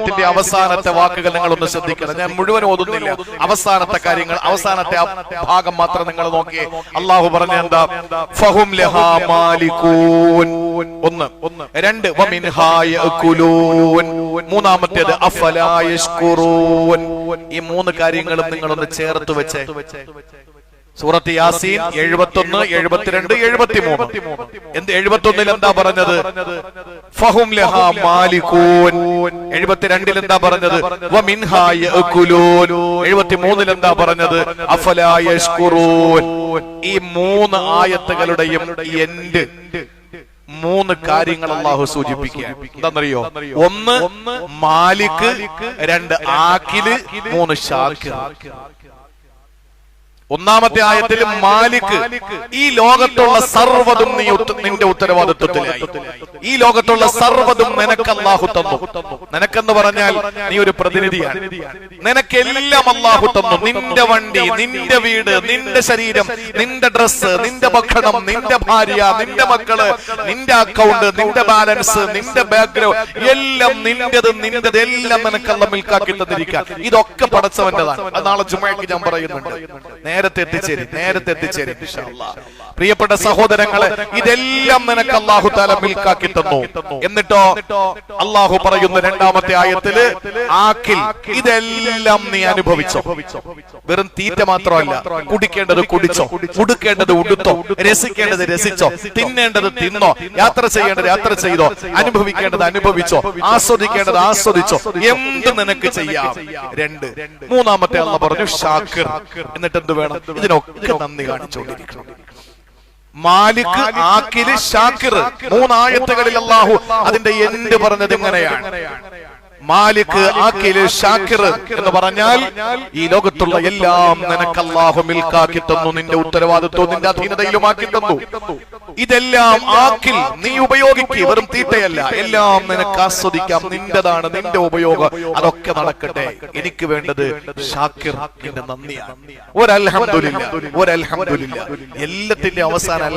ത്തിന്റെ അവസാനത്തെ വാക്കുകൾ നിങ്ങളൊന്ന് ശ്രദ്ധിക്കണം. ഞാൻ മുഴുവൻ ഓതുന്നില്ല, അവസാനത്തെ കാര്യങ്ങൾ, അവസാനത്തെ ഭാഗം മാത്രം നിങ്ങൾ നോക്കിയേ. അള്ളാഹു പറഞ്ഞ എന്താ? ഫഹും ലഹാ മാലികൂൻ. ഒന്ന്. രണ്ട്, വമിൻഹാ യഅകുലൂൻ. മൂന്നാമത്തേത് അഫലാ യശ്കുറൂൻ. ഈ മൂന്ന് കാര്യങ്ങളും നിങ്ങളൊന്ന് ചേർത്ത് വെച്ചേ. സൂറത്ത് യാസീൻ 71, 72, 73. 71 എന്താ പറഞ്ഞത്? ഫഹും ലഹാ മാലികൂൻ. 72 എന്താ പറഞ്ഞത്? വമിൻഹാ യഅകുലൂൻ. 73 എന്താ പറഞ്ഞത്? അഫലാ യശ്കുറൂൻ. ഈ മൂന്ന് ആയത്തുകളുടെയും എൻഡ് മൂന്ന് കാര്യങ്ങൾ അല്ലാഹു സൂചിപ്പിക്കുകയാണ്. എന്താണെന്നറിയോ? ഒന്ന് മാലിക്, രണ്ട് ആക്കില്, മൂന്ന് ഷാക്കിർ. ഒന്നാമത്തെ ആയത്തിൽ മാലിക്, ഈ ലോകത്തുള്ള സർവ്വതും നിന്റെ ഉത്തരവാദിത്വത്തിലായി. ഈ ലോകത്തുള്ള സർവ്വതും നിനക്ക് അല്ലാഹു തന്നു. നിനക്കെന്ന് പറഞ്ഞാൽ നീ ഒരു പ്രതിനിധിയാണ്. നിനക്കെല്ലാം അല്ലാഹു തന്നു. നിന്റെ വണ്ടി, നിന്റെ വീട്, നിന്റെ ശരീരം, നിന്റെ ഡ്രസ്സ്, നിന്റെ ഭക്ഷണം, നിന്റെ ഭാര്യ, നിന്റെ മക്കള്, നിന്റെ അക്കൗണ്ട്, നിന്റെ ബാലൻസ്, നിന്റെ ബാക്ക്ഗ്രൗണ്ട്, എല്ലാം നിന്റേത് എല്ലാം നിനക്ക് അല്ലാഹു മിൽക്കാക്കി തന്നിരിക്കാൻ. ഇതൊക്കെ പടച്ചവന്റേതാണ്. അത് നാളെ ജുമഅക്ക് ഞാൻ പറയുന്നുണ്ട്. നേരത്തെ എത്തിച്ചേരി ഇൻഷാ അല്ലാഹ്. പ്രിയപ്പെട്ട സഹോദരങ്ങളെ, ഇതെല്ലാം നിനക്ക് അല്ലാഹു തആല മിൽക്കാക്കി തന്നു. എന്നിട്ടോ അല്ലാഹു പറയുന്ന രണ്ടാമത്തെ ആയത്തില് ആക്കിൽ, ഇതെല്ലാം നീ അനുഭവിച്ചോ. വെറും തീറ്റ മാത്രമല്ല, കുടിക്കേണ്ടത് കുടിച്ചോ, ഉടുക്കേണ്ടത് ഉടുത്തോ, രസിക്കേണ്ടത് രസിച്ചോ, തിന്നേണ്ടത് തിന്നോ, യാത്ര ചെയ്യേണ്ടത് യാത്ര ചെയ്തോ, അനുഭവിക്കേണ്ടത് അനുഭവിച്ചോ, ആസ്വദിക്കേണ്ടത് ആസ്വദിച്ചോ, എന്ത് നിനക്ക് ചെയ്യാം. രണ്ട്. മൂന്നാമത്തെ അല്ലാഹു പറഞ്ഞു ഷാക്കിർ. എന്നിട്ട് എന്ത് വേണം? ഇതിനൊക്കെ നന്ദി കാണിച്ചുകൊണ്ടിരിക്കണം. മാലിക്, ആക്കില്, ഷാക്കിർ. മൂന്നായത്തുകളിൽ അല്ലാഹു അതിന്റെ എൻഡ് പറഞ്ഞത് ഇങ്ങനെയാണ്. മാലിക്, ആക്കില്, ഷാക്കിർ എന്ന് പറഞ്ഞാൽ ഈ ലോകത്തുള്ള എല്ലാം നിനക്ക് അല്ലാഹു മിൽക്കാക്കി തന്നു. നിന്റെ ഉത്തരവാദിത്വം നിന്റെ അധീനതയിലുമാക്കി തന്നു. ഇതെല്ലാം ആക്കിൽ നീ ഉപയോഗിക്കുക. വെറും തീറ്റയല്ല, എല്ലാം നിനക്ക് ആസ്വദിക്കാം. നിന്റേതാണ്, നിന്റെ ഉപയോഗം. അതൊക്കെ നടക്കട്ടെ. എനിക്ക് വേണ്ടത് ഷാക്കിർ, നിന്റെ നന്ദിയാണ്. ഒരൽഹംദുലില്ലാ. എല്ലാത്തിന്റെ അവസാനം